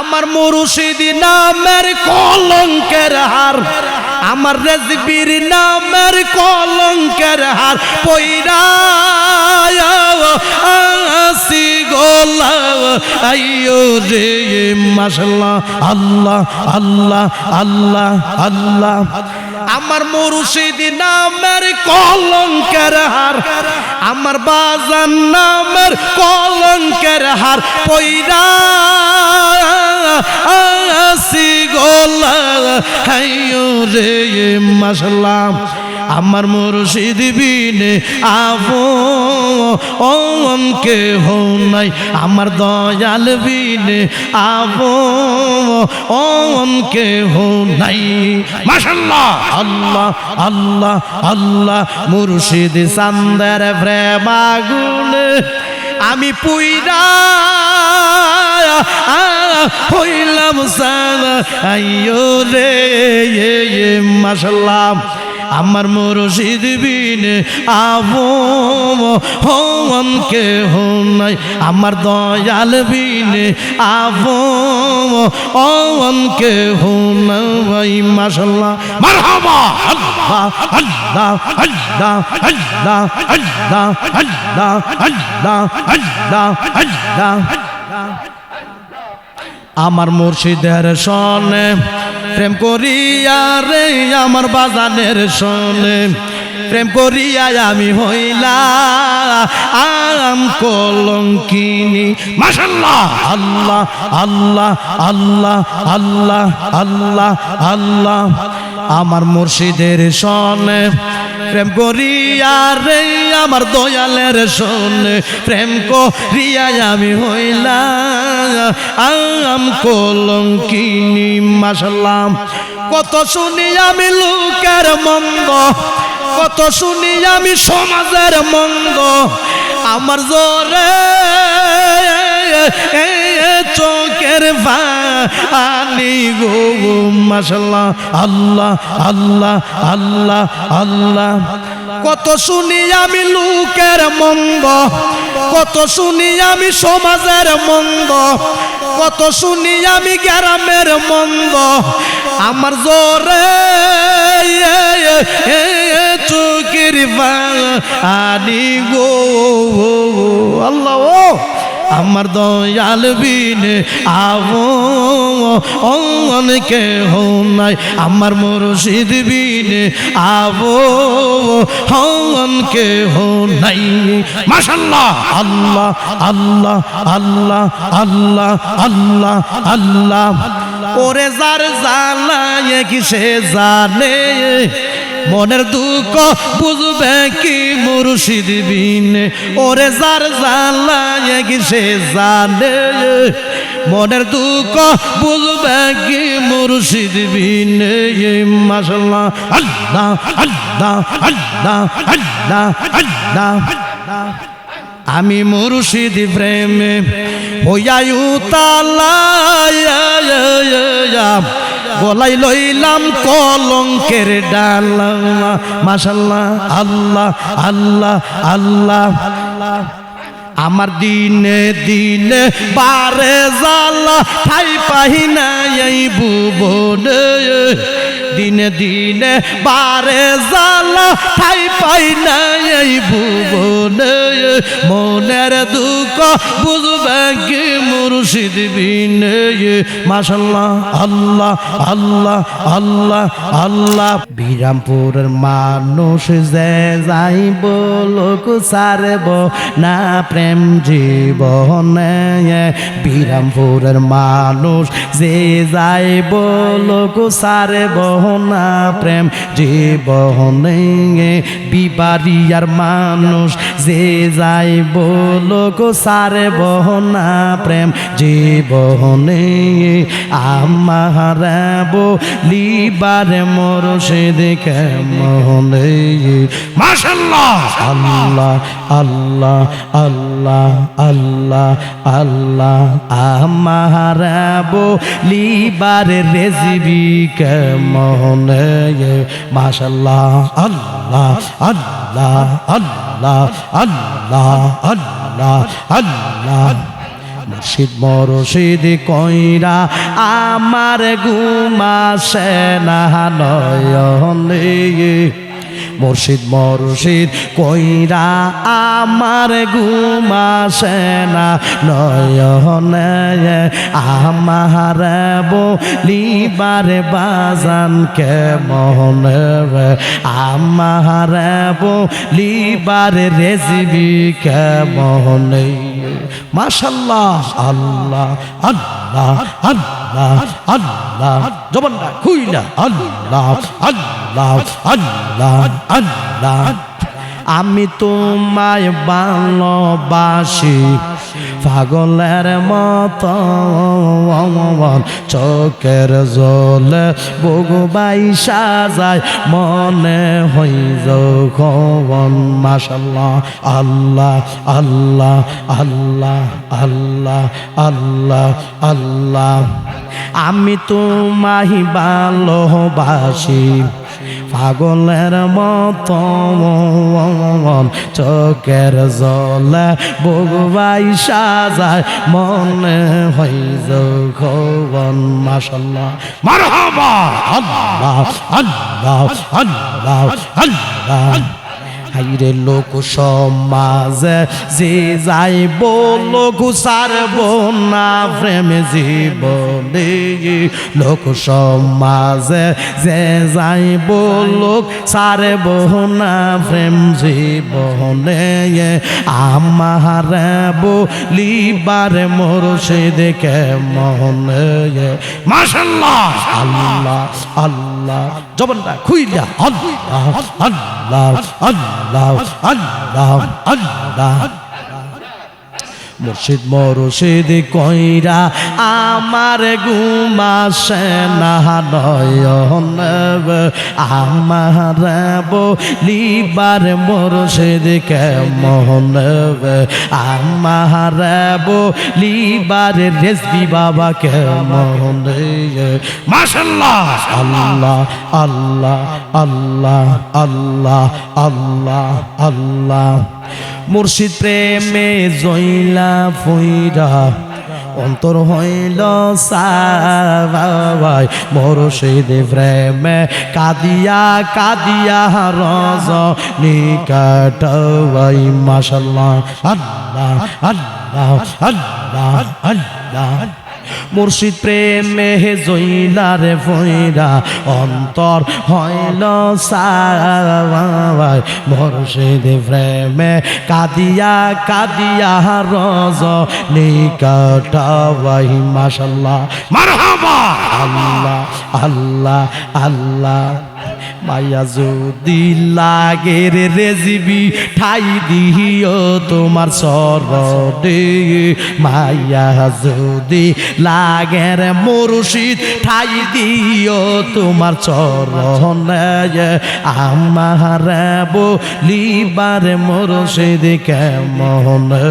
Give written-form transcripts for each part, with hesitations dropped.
আমার মুর্শিদ নামের কলঙ্কের হার, আমার রেজবির নামের কলঙ্কের হার পয়রা আসি গোলা আইয়ো রে মাশাআল্লাহ আল্লাহ আল্লাহ আল্লাহ আল্লাহ। আমার মুর্শিদ নামের কলঙ্কের হার, আমার বাজান নামের কলঙ্কের হার পয়রা আসি গোলা আইয়ো রে মাশাআল্লাহ। আমার মুর্শিদ বিনে আপন কেহ নাই, আমার দয়াল বিনে আপন কেহ নাই মাশাআল্লাহ আল্লাহ আল্লাহ আল্লাহ। মুর্শিদ চান্দের প্রেম আগুনে আমি পুইরা হইলাম সারা আইয়ো রে মাশাআল্লাহ। আমার মুর্শিদ বিনে আপন কেহ নাই, আমার দয়াল বিনে আপন কেহ নাই মাশাআল্লাহ মারহাবা আল্লাহ আল্লাহ আল্লাহ আল্লাহ আল্লাহ আল্লাহ আল্লাহ আল্লাহ আল্লাহ। আমার মুর্শিদের সনে প্রেম করিয়া রে আমার বাজানের সনে প্রেম করিয়া আমি হইলাম কলঙ্কিনী মাশাআল্লাহ আল্লাহ আল্লাহ আল্লাহ আল্লাহ আল্লাহ আল্লাহ। আমার মুর্শিদের সনে প্রেম করিয়া রে আমার দয়ালের সনে প্রেম করিয়া আমি হইলাম কলঙ্কিনী মাশাআল্লাহ। কত শুনি আমি লোকের মন্দ, কত শুনি আমি সমাজের মন্দ, আমার জোরে চোখের পানি গো মাশাআল্লাহ আল্লাহ আল্লাহ আল্লাহ আল্লাহ। কত শুনি আমি লোকের মন্দ, কত শুনি আমি সমাজের মন্দ, কত শুনি আমি গ্রামের মন্দ, আমার জোরে চোখের পানি গো আল্লাহ। আমার দয়াল বিনে আপন কেহ নাই, আমার মুর্শিদ বিনে আপন কেহ নাই মাশাআল্লাহ আল্লাহ আল্লাহ আল্লাহ আল্লাহ আল্লাহ আল্লাহ। ওরে যার জ্বালায় কি সে জানে, মনের দুঃখ বুঝবে কি মুর্শিদ বিনে, ওরে যার জ্বালায় কি সে জানে, মনের দুঃখ বুঝবে কি মুর্শিদ বিনে মাশাআল্লাহ আল্লাহ আল্লাহ আল্লাহ আল্লাহ আল্লাহ। আমি মুর্শিদ প্রেমে হইয়া উতালা গলাই লইলাম কলঙ্কের ডালা মাশাআল্লাহ আল্লাহ আল্লাহ আল্লাহ। আমার দিনে দিনে বারে জ্বালা ঠাই পাই না এই ভুবনে, দিনে দিনে বারে জ্বালা ঠাই পাই না এই ভুবনে, মনের দুঃখ বুঝবে কি মুর্শিদ বিনে মাশাআল্লাহ আল্লাহ আল্লাহ আল্লাহ আল্লাহ। বিরামপুরের মানুষ যে যাইব লোক সারব না প্রেম জীবনে, বিরামপুরের মানুষ যে যাইব লোক সারব না প্রেম জীবনে, বিবারিয়ার মানুষ যে যাইব লোক সারব না প্রেম জীবনে, আমার বলিবার মুর্শিদ কেমনে মাশাআল্লাহ আল্লাহ আল্লাহ আল্লাহ আল্লাহ আল্লাহ। আমার বলিবার রেজবি কেমনে মাশাআল্লাহ আল্লাহ আল্লাহ আল্লাহ আল্লাহ আল্লাহ আল্লাহ। মুর্শিদ মুর্শিদ কইরা আমার ঘুম আসে না নয়নে মুর্শিদ মুর্শিদ কইরা আমার ঘুম আসে না নয়নে আমার বলিবার বাজান কে মনে আমার বলিবার রেজবি কে মনে মাশাআল্লাহ আল্লাহ আল্লাহ আল্লাহ আল্লাহ জবানটা খুইলা আল্লাহ আল্লাহ আল্লাহ আল্লাহ আমি তোমায় ভালোবাসি পাগলের মতো চোখের জলে বুকবাই সাজায় মনে হই যখন মাশাআল্লাহ আল্লাহ আল্লাহ আল্লাহ আল্লাহ আল্লাহ আল্লাহ আমি তোমায় ভালোবাসি পাগলের মতো চোখের জলে বুকবাই সাজায় মনে হই যখন মাশাআল্লাহ মারহাবা আল্লাহ আল্লাহ আল্লাহ আল্লাহ হাইরে লোক সমাজে যে যাইব লোক সারব না প্রেম জীবনে লোক সমাজে যে যাইব লোক সারব না প্রেম জীবনে আমার বলিবার মুর্শিদ কে মনে মাশাআল্লাহ আল্লাহ আল্লাহ জবানটা খুইলা আল্লাহ আল্লাহ আল্লাহ আল্লাহ আল্লাহ মুর্শিদ মুর্শিদ কইরা আমার ঘুম আসে না নয়নে আমার বলিবার মুর্শিদ কে মনে আমার বলিবার রেজবি বাবা কে মনে মাশাআল্লাহ আল্লাহ আল্লাহ আল্লাহ আল্লাহ আল্লাহ আল্লাহ মুর্শিদ প্রেমে জইলা ফুইরা অন্তর হইল সাবাই মুর্শিদ প্রেমে কাদিয়া কাদিয়া রজনী কাটাই মাশাআল্লাহ আল্লাহ আল্লাহ আল্লাহ আল্লাহ মুর্শিদ প্রেমে জইলার ফইরা অন্তর হইল সাবাই মুর্শিদ প্রেমে কাদিয়া কাদিয়া রজনী কাটাই মাশাআল্লাহ মারহাবা আল্লাহ আল্লাহ আল্লাহ মায়া যদি লাগে রে রেজবি ঠাই দিও তোমার সরদে মায়া যদি লাগে রে মুর্শিদ ঠাই দিও তোমার চরণে আমার বলিবার মুর্শিদ কে মনে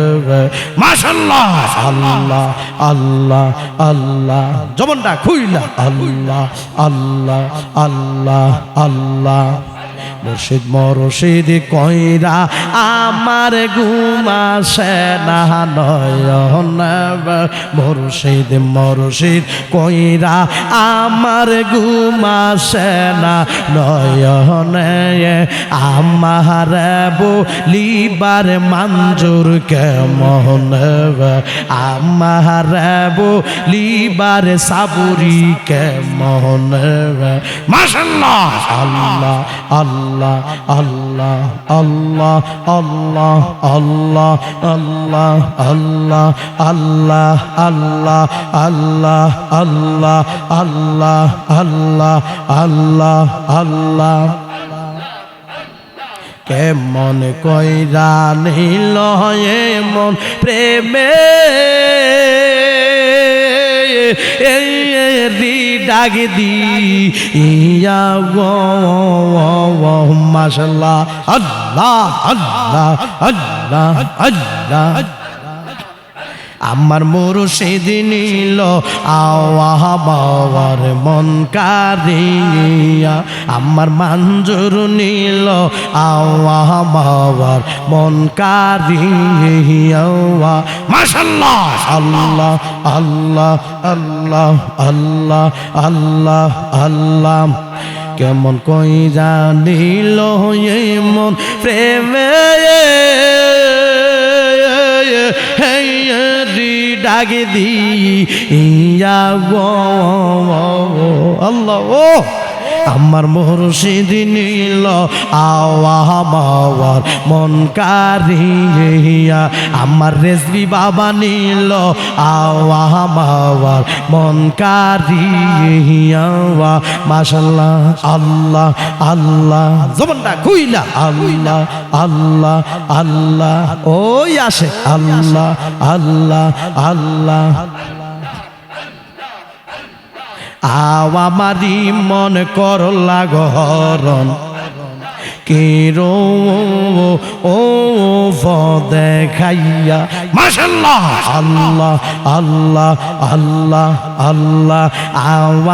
মাশাআল্লাহ আল্লাহ আল্লাহ আল্লাহ জবানটা খুইলা আল্লাহ আল্লাহ আল্লাহ আল্লাহ মুর্শিদ মুর্শিদ কইরা আমার ঘুম আসে না নয়নে মুর্শিদ মুর্শিদ কইরা আমার ঘুম আসে না নয়নে আমার বলিবার মঞ্জুর কে মনে আমার বলিবার সাবুরি কে মনে মাশাআল্লাহ আল্লাহ আল্লাহ আল্লাহ আল্লাহ আল্লাহ আল্লাহ আল্লাহ আল্লাহ আল্লাহ আল্লাহ আল্লাহ আল্লাহ আল্লাহ আল্লাহ আল্লাহ আল্লাহ কেমন কইরা নিল মন প্রেমে ডাক দি ইয়া গো মাশাআল্লাহ আল্লাহ আল্লাহ আল্লাহ আল্লাহ আমার মুর্শিদ নীল আওয়াহ বাবার মন কারিয়া আমার মঞ্জুর নীল আওয়াহ বাবার মন কারিয়া মাশাআল্লাহ আল্লাহ আল্লাহ আল্লাহ আল্লাহ আল্লাহ আল্লাহ কেমন কই জানিল মন প্রেমে ডাকে দি ইয়া গো আল্লাহ ও আমার মুর্শিদ নীল আওয়াহ বাবার মন কারিয়া আমার রেজবি বাবা নীল আওয়াহ বাবার মন কারিয়া মাশাআল্লাহ আল্লাহ আল্লাহ জবানটা কইলা আল্লাহ আল্লাহ আল্লাহ ওই আসে আল্লাহ আল্লাহ আল্লাহ আমারি মন করলা গহরণ কেরো ও দেখাইয়া মাশাআল্লাহ আল্লাহ আল্লাহ আল্লাহ আল্লাহ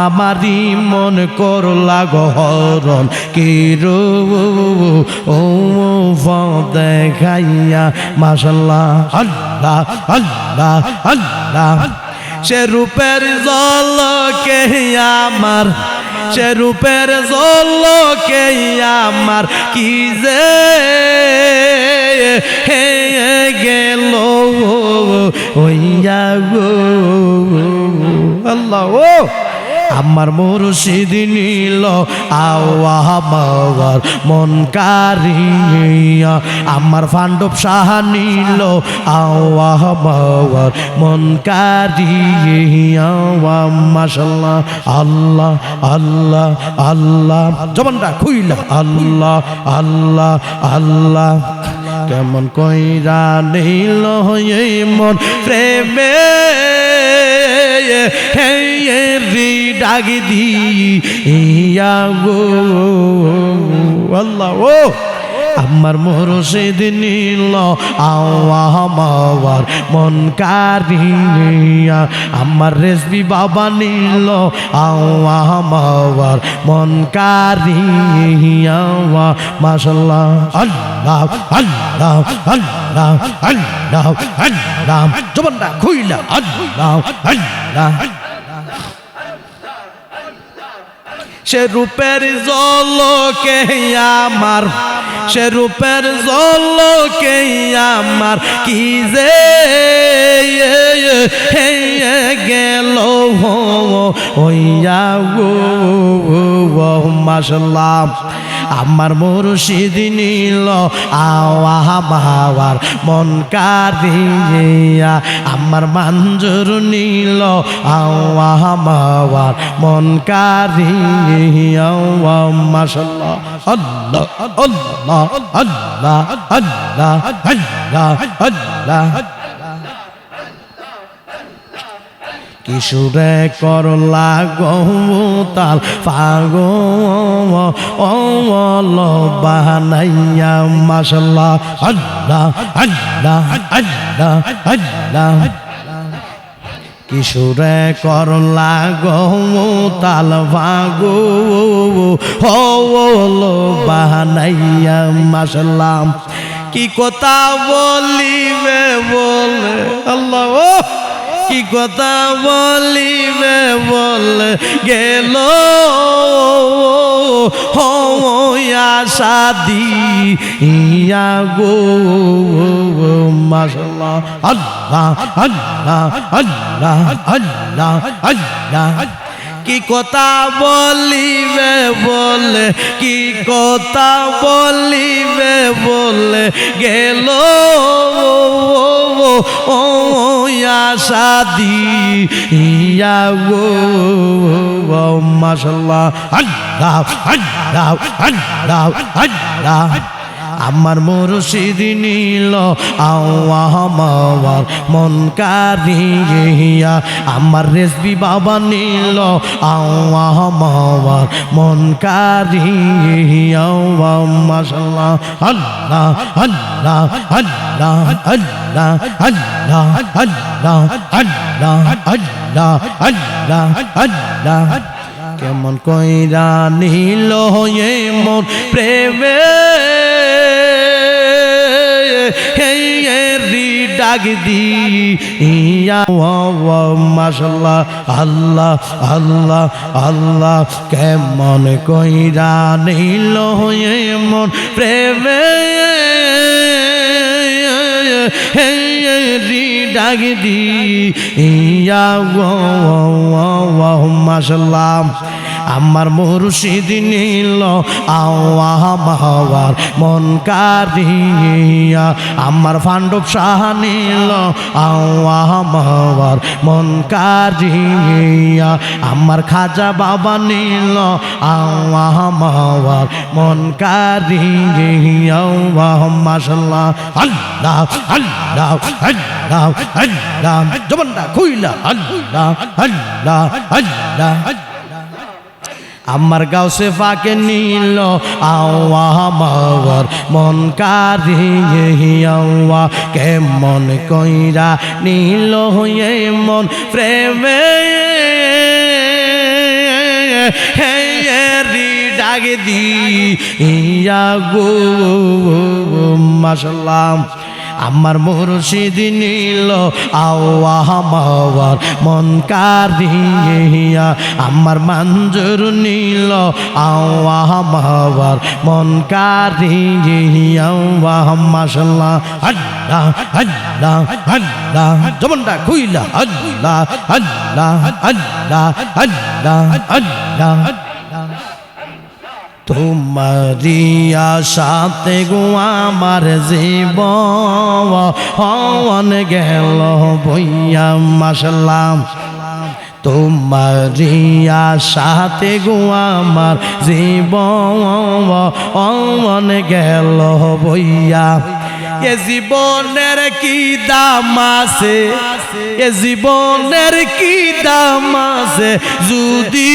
আমারি মন করলা গহরণ কেরো ও দেখাইয়া মাশাআল্লাহ আল্লাহ আল্লাহ আল্লাহ সে রূপের জলকে আমার সে রূপের জলকে আমার কি যে গেল হইয়া গো আল্লাহ ও আমার মুর্শিদ নীল আওয়াহ বাবার মন কারিয়া আমার পাণ্ডব শাহ নীল আওয়াহ বাবার মন কারিয়া মাশাআল্লাহ আল্লাহ আল্লাহ আল্লাহ জবানটা খুইলা আল্লাহ আল্লাহ আল্লাহ কেমন কইরা নীল মন প্রেমে ডাকে দি ইয়া গো আল্লাহ ও আমার মুর্শিদ নীল আওয়াহ বাবার মন কারিয়া আমার রেজবি বাবা নীল আওয়াহ বাবার মন কারিয়া মাশাআল্লাহ আল্লাহ আল্লাহ আল্লাহ আল্লাহ আল্লাহ জবানটা খুইলা আল্লাহ আল্লাহ সে রূপের জলকে আমার সে রূপের জলকে আমার কি যে গেল হইয়া গো মাশাআল্লাহ আমার মুর্শিদ নীল আওয়াহ বাবার মন কারিয়া আমার মঞ্জুর নীল আওয়াহ বাবার মন কারিয়া মাশাআল্লাহ আল্লাহ আল্লাহ আল্লাহ আল্লাহ আল্লাহ আল্লাহ কিশোরে করলা গৌতাল পাগো অল বানাইয়া মাশাআল্লাহ আল্লাহ আল্লাহ আল্লাহ আল্লাহ কিশোরে করলা গৌতাল পাগো অল বানাইয়া মাশাআল্লাহ কি কথা বলিবে বলে আল্লাহ ও কি কথা বলিবে বলে গেল হইয়া শাদি ইয়া গো মাশাআল্লাহ আল্লাহ আল্লাহ আল্লাহ আল্লাহ আল্লাহ কি কথা বলিবে বলে কি কথা বলিবে বলে গেল ও শাদি ইয়া গো মাশাআল্লাহ আল্লাহ আল্লাহ আল্লাহ আল্লাহ আমার মুর্শিদ নীল আমার মন কারিয়া আমার রেসবি বাবা নীল আমার মন কারিয়া মাশাআল্লাহ আল্লাহ আল্লাহ আল্লাহ আল্লাহ আল্লাহ আল্লাহ আল্লাহ আল্লাহ আল্লাহ আল্লাহ কেমন কইরা নীল হয়ে মন প্রেমে ডাক দিয়া মাশাআল্লাহ আল্লাহ আল্লাহ আল্লাহ কেমন কইরা নীল হয়ে মন প্রেমে ডাক দিয়া মাশাআল্লাহ আমার মুর্শিদ নীল আমার মন কারিয়া আমার পাণ্ডব শাহ নীল আমার মন কারিয়া আমার খাজা বাবা নীল আমার মন কারিয়া মাশাআল্লাহ আল্লাহ আল্লাহ আল্লাহ আল্লাহ জবানটা খুইলা আল্লাহ আল্লাহ আল্লাহ আমার গাউসে ফাকে নীল আমার মন কারিয়া কেমন কইরা নীল হয়ে মন প্রেমে ডাক দিয়া গো মাশাআল্লাহ আমার মুর্শিদ নীল আমার মন কারিয়া আমার মঞ্জুর নীল আমার মন কারিয়া মাশাআল্লাহ আল্লাহ আল্লাহ আল্লাহ জবানটা খুইলা আল্লাহ আল্লাহ আল্লাহ আল্লাহ আল্লাহ তোমারি আশাতে গো আমার জীবন গেল বইয়া মাশাআল্লাহ তোমারি আশাতে গো আমার জীবন গেল বইয়া এ জীবনের কি দাম আছে এ জীবনের কি দাম আছে যদি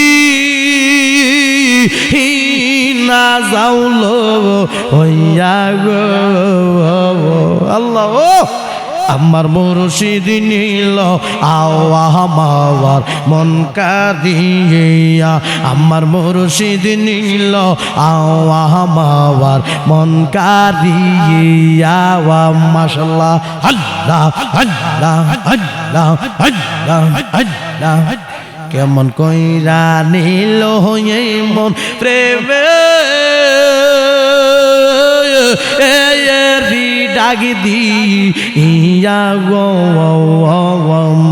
না যাওলো হইয়া গো আল্লাহ আমার মুর্শিদ নীল আমার মন কারিয়া আমার মুর্শিদ নীল আমার মন কারিয়া মাশাআল্লাহ আল্লাহ আল্লাহ আল্লাহ আল্লাহ আল্লাহ কেমন কইরা নীল হয়ে মন প্রেমে ডাক দিয়া গো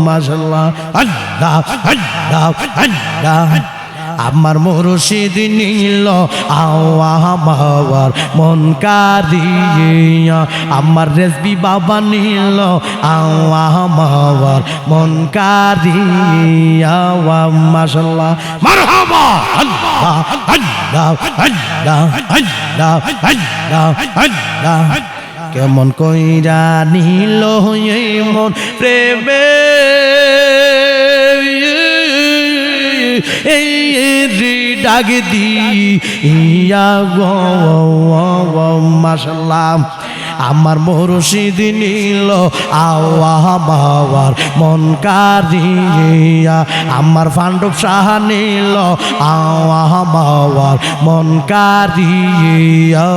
মাশাআল্লাহ আল্লাহ আল্লাহ আল্লাহ আমার মুর্শিদ নীল আমার মন কারিয়া আমার রেসবি বাবা নীল আমার মন কারিয়া মাশাআল্লাহ মারহাবা আল্লাহ আল্লাহ আল্লাহ আল্লাহ আল্লাহ আল্লাহ কেমন কইরা নীল হয়ে মন প্রেমে ডাক দিয়া গো মাশাআল্লাহ আমার মুর্শিদ নীল আমার মন কারিয়া আমার পাণ্ডব শাহ নীল আমার মন কারিয়া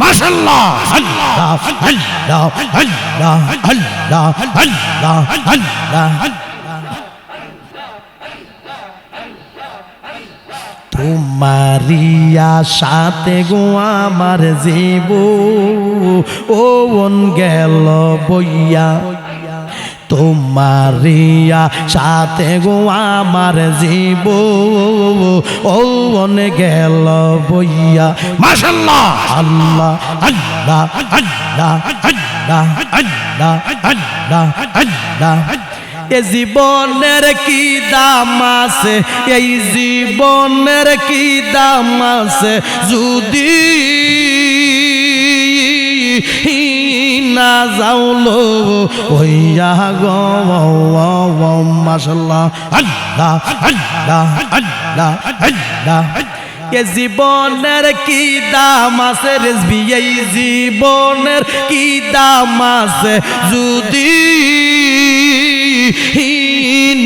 মাশাআল্লাহ আল্লাহ আল্লাহ আল্লাহ আল্লাহ আল্লাহ আল্লাহ তোমারিয়া সাথে গো আমার জীবন গেল বইয়া তোমারিয়া সাথে গো আমার জীবন গেল বইয়া মাশাআল্লাহ আল্লাহ আল্লাহ আল্লাহ আল্লাহ আল্লাহ আল্লাহ আল্লাহ এ জীবনের কি দাম আছে এই জীবনের কি দাম আছে যদি না যাওলো ওইয়া গো মাশাআল্লাহ আল্লাহ আল্লাহ আল্লাহ আল্লাহ এ জীবনের কি দাম আছে রেজবি এই জীবনের কি দাম আছে যদি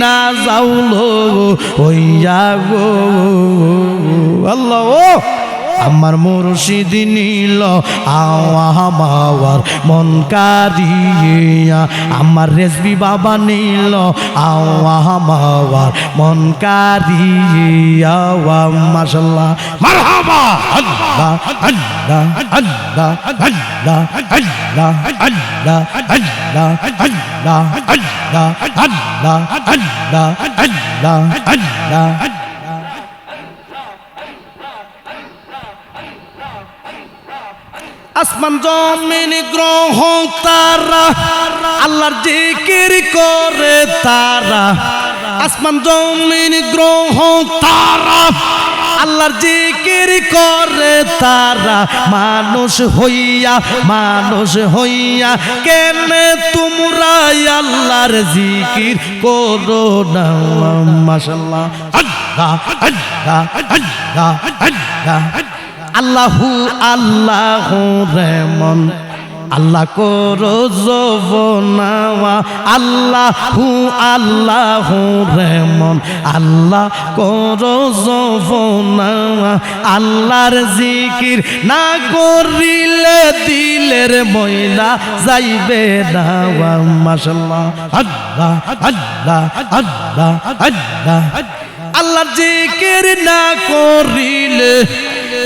না যাওলো ওইয়া গো আল্লাহ ও আমার মুর্শিদ নীল আমার মন কারিয়া আমার রেজবি বাবা নীল আমার মন কারিয়া মাশাআল্লাহ মারহাবা আল্লাহ আল্লাহ আল্লাহ আল্লাহ আল্লাহ আল্লাহ আল্লাহ আল্লাহ আল্লাহ আল্লাহ আল্লাহ আল্লাহ আল্লাহ আসমান জমিন গ্রহ তারা আল্লাহর জিকির করে তারা আসমান জমিন গ্রহ তারা আল্লাহর জিকির করে তারা মানুষ হইয়া কেন তোমরা আল্লাহর জিকির করো না মাশাআল্লাহ আল্লাহ আল্লাহ আল্লাহ আল্লাহ আল্লাহু আল্লাহু রেমন আল্লাহ করো যৌবনাওয়া আল্লাহু আল্লাহু রেমন আল্লাহ করো যৌবনাওয়া আল্লাহর জিকির না করিলে দিলের ময়লা যাইবে না মাশাআল্লাহ আল্লাহ আল্লাহ আল্লাহ আল্লাহ আল্লাহর জিকির না করিলে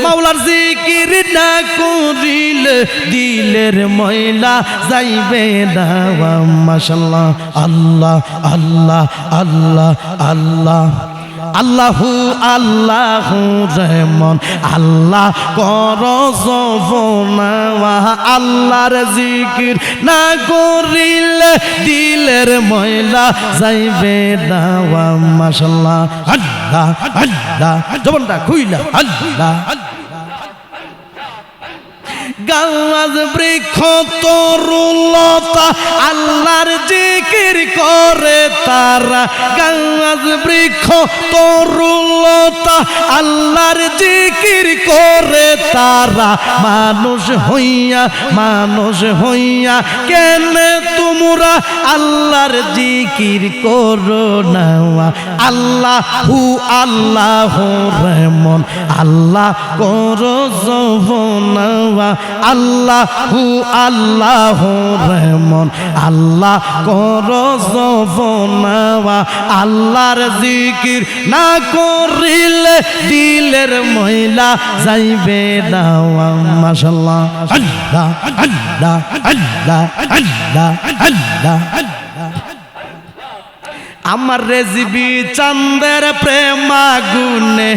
মাওলার জিকির না করিলে দিলের ময়লা যাইবে না মাশাআল্লাহ আল্লাহ আল্লাহ আল্লাহ আল্লাহ আল্লাহু আল্লাহু রেমন আল্লাহ করো যৌবনাওয়া আল্লাহর জিকির না করিলে দিলের ময়লা যাইবে না মাশাআল্লাহ আল্লাহ আল্লাহ জবানটা খুইলা আল্লাহ গাছ বৃক্ষ তরুলতা আল্লাহর জিকির করে তারা গাছ বৃক্ষ তরুলতা আল্লাহর জিকির করে তারা মানুষ হইয়া কেন তোমরা আল্লাহর জিকির করো না আল্লাহু আল্লাহু রেমন আল্লাহ করো যৌবনাওয়া আল্লাহু আল্লাহু রেমন আল্লাহ করো যৌবনাওয়া আল্লাহর জিকির না করিলে দিলের ময়লা যাইবে না মাশাআল্লাহ আল্লাহ আল্লাহ আল্লাহ আল্লাহ আল্লাহ আমার রেজবি চাঁদের প্রেম আগুনে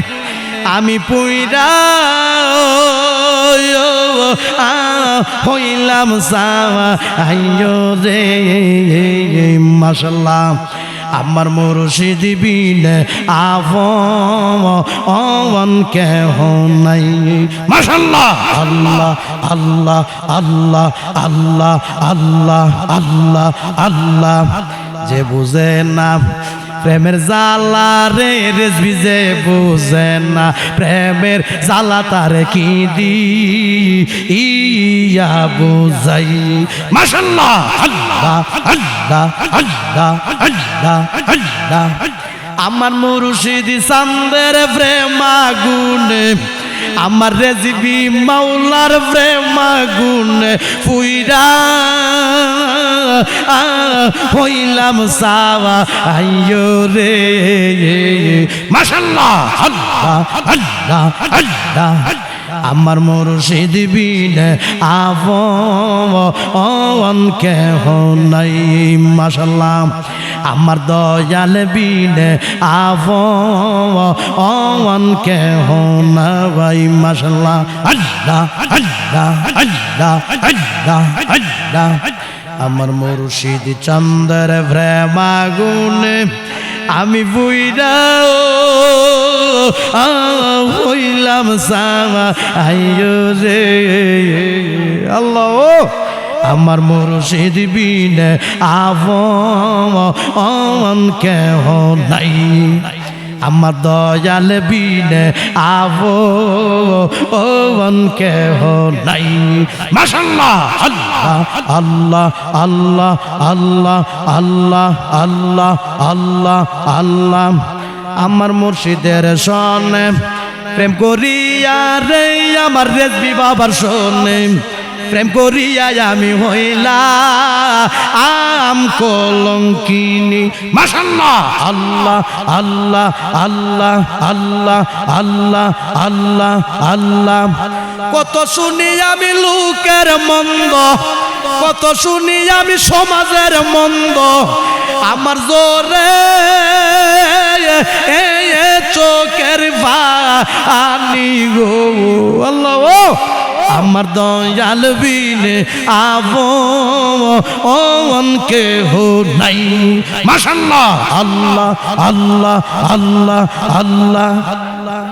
আমি পুইরা হইলাম সাওয়া আইয়ো রে মাশাআল্লাহ আমার মুর্শিদ বিনে আপন কেহ নাই মাশাআল্লাহ আল্লাহ আল্লাহ আল্লাহ আল্লাহ আল্লাহ আল্লাহ আল্লাহ যে বুঝে না প্রেমের জালা রে রেজবি যে বুঝে না প্রেমের জালা তার কি দি ইয়া বুঝাই মাশাআল্লাহ আল্লাহ আল্লাহ আল্লাহ আল্লাহ আল্লাহ আমার মুর্শিদ চাঁদের প্রেম আগুনে আমার রেজবি মাওলার প্রেম আগুনে পুইরা হইলাম সাওয়া আইয়ো রে মাশাআল্লাহ আল্লাহ আল্লাহ আল্লাহ আমার মুর্শিদ বিনে আপন কেহ নাই মাশাআল্লাহ আমার দয়াল বিনে আপন কেহ নাই মাশাআল্লাহ আল্লাহ আল্লাহ আল্লাহ আল্লাহ আল্লাহ আমার মুর্শিদ চাঁদের প্রেম আগুনে আমি বুইরা হইলাম আইয়ো রে আল্লাহ আমার মুর্শিদ বিনে আপন কেহ নাই আমার দয়াল বিনে আপন কেহ নাই মাশাআল্লাহ আল্লাহ আল্লাহ আল্লাহ আল্লাহ আল্লাহ আল্লাহ আল্লাহ আমার মুর্শিদের শোনে প্রেম করিয়া রে আমার রেজবি বাবার শোনে প্রেম করিয়া আমি হইলাম কলঙ্কিনী মাশাআল্লাহ আল্লাহ আল্লাহ আল্লাহ আল্লাহ আল্লাহ আল্লাহ আল্লাহ কত শুনি আমি লোকের মন্দ কত শুনি আমি সমাজের মন্দ আমার জোরে চোখের পানি গো আল্লাহ আমার দয়াল বিনে আপন কেহ নাই মাশাআল্লাহ আল্লাহ আল্লাহ আল্লাহ আল্লাহ আল্লাহ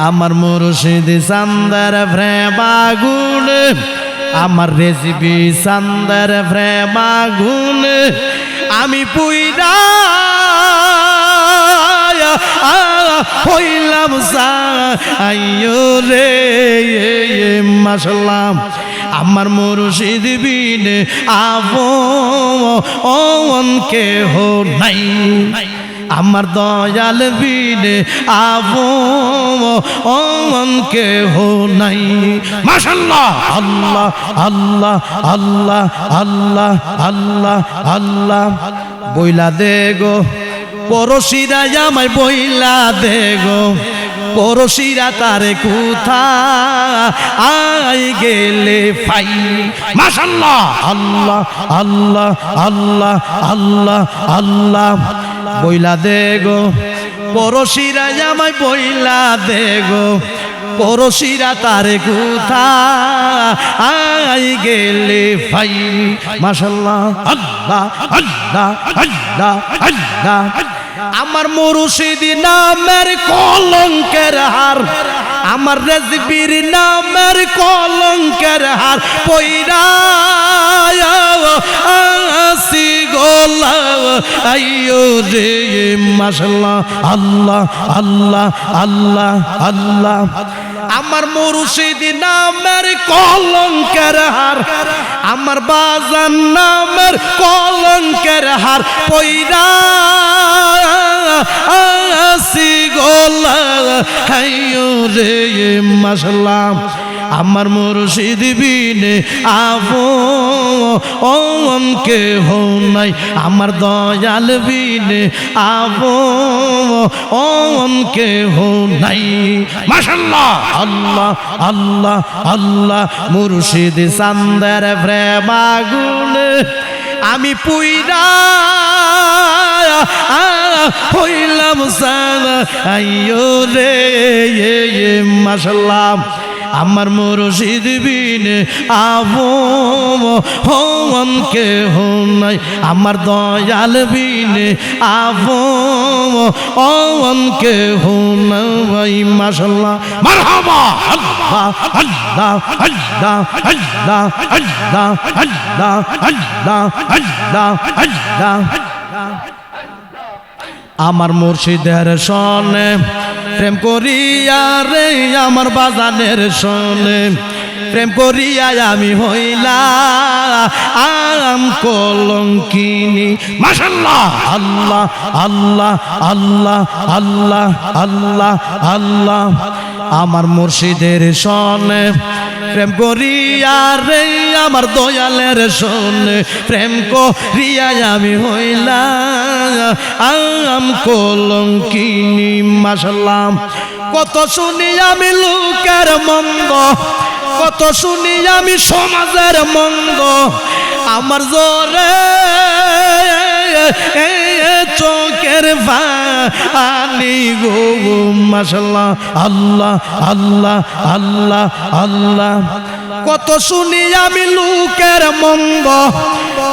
আমার মুর্শিদ চান্দের প্রেম আগুন আমার রেসিপি চান্দের প্রেম আগুন আমি পুইরা হইলাম আইয়ো রে মাশাআল্লাহ আমার মুর্শিদ বিনে আপন কেহ নাই আমার দয়াল বিনে আপন কেহ নাই মাশাআল্লাহ আল্লাহ আল্লাহ আল্লাহ আল্লাহ আল্লাহ আল্লাহ বইলা দে গো পরশিরা আমায় বইলা দে গো পরশিরা তারে কোথা আই গেলে পাই মাশাআল্লাহ আল্লাহ আল্লাহ আল্লাহ আল্লাহ আল্লাহ বইলা দে গো পরশিরা আমায় বইলা দে গো পরশিরা তারে কোথা আই গেলে পাই মাশাআল্লাহ আল্লাহ আল্লাহ আল্লাহ আল্লাহ আমার মুর্শিদ নামের কলঙ্কের হার আমার রেজবির নামের কলঙ্কের হার পয়রা আসি গোলা আইয়ো রে মাশাআল্লাহ আল্লাহ আল্লাহ আল্লাহ আল্লাহ আমার মুর্শিদ নামের কলঙ্কের হার আমার বাজান নামের কলঙ্কের হার পয়রা আসি গোলা আইয়ো রে মাশাআল্লাহ আমার মুর্শিদ বিনে আপন কেহ নাই আমার দয়াল বিনে আপন কেহ নাই মাশাআল্লাহ আল্লাহ আল্লাহ আল্লাহ মুর্শিদ চান্দের প্রেম আগুন আমি পুইরা হইলাম আইয়ো রে মাশাআল্লাহ আমার মুর্শিদ বিনে আপন কেহ নাই আমার দয়াল বিনে আপন কেহ নাই মাশাআল্লাহ মারহাবা আল্লাহ আল্লাহ আল্লাহ আল্লাহ আল্লাহ আল্লাহ আল্লাহ আল্লাহ আল্লাহ আমার মুর্শিদের শোনে প্রেম করিয়া রে আমার বাজানের শোনে প্রেম করিয়া আমি হইলাম কলঙ্কিনী মাশাআল্লাহ আল্লাহ আল্লাহ আল্লাহ আল্লাহ আল্লাহ আল্লাহ আমার মুর্শিদের শোনে প্রেম করিয়া রে আমার দয়ালের শোনে প্রেম করিয়া আমি হইলাম কলঙ্কিনী মাশাআল্লাহ কত শুনি আমি লোকের মন্দ কত শুনি আমি সমাজের মন্দ আমার জোরে চোখের পানি গো মাশাআল্লাহ আল্লাহ আল্লাহ আল্লাহ আল্লাহ কত শুনি আমি লোকের মন্দ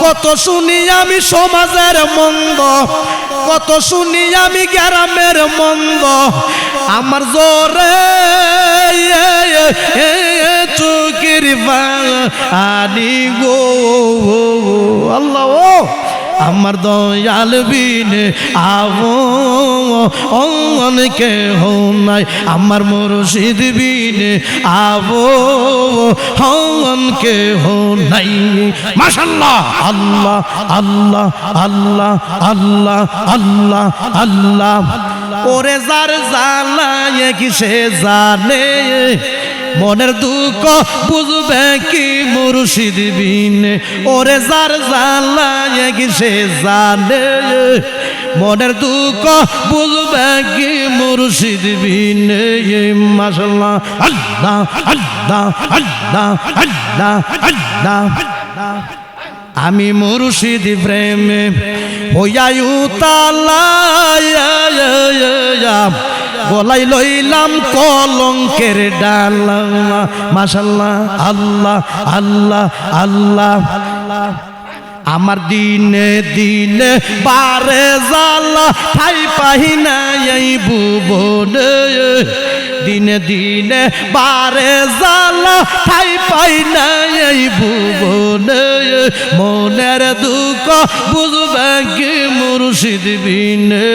কত শুনি আমি সমাজের মন্দ কত শুনি আমি গ্রামের মন্দ আমার জোরে চোখের পানি গো আল্লাহ ও আমার দয়াল বিনে আবো অনকে হো নাই আমার মুর্শিদ বিনে আবো অনকে হো নাই মাশাআল্লাহ আল্লাহ আল্লাহ আল্লাহ আল্লাহ আল্লাহ আল্লাহ ওরে যার জ্বালায় কি সে জানে মনের দুঃখ বুঝবে কি মুর্শিদ বিনে ওরে যার জ্বালায় কি সে জানে মনের দুঃখ বুঝবে কি মুর্শিদ বিনে মাশাআল্লাহ আল্লাহ আল্লাহ আল্লাহ আল্লাহ আল্লাহ আমি মুর্শিদ প্রেমে হইয়ায়ু তালা গলাই লইলাম কলঙ্কের ডালা মাশাআল্লাহ আল্লাহ আল্লাহ আল্লাহ আমার দিনে দিনে বারে জালা ঠাই পাই না এই ভুবনে দিনে দিনে বারে জালা ঠাই পাই না এই ভুবনে মনের দুঃখ বুঝবে কি মুর্শিদ বিনে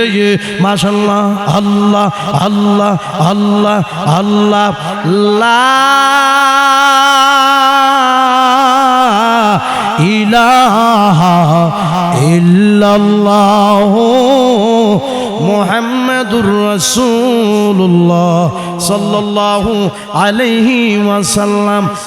মাশাআল্লাহ আল্লাহ আল্লাহ আল্লাহ আল্লাহ লা ইলাহা ইল্লাল্লাহ মুহাম্মাদুর রাসূলুল্লাহ সাল্লাল্লাহু আলাইহি ওয়াসাল্লাম।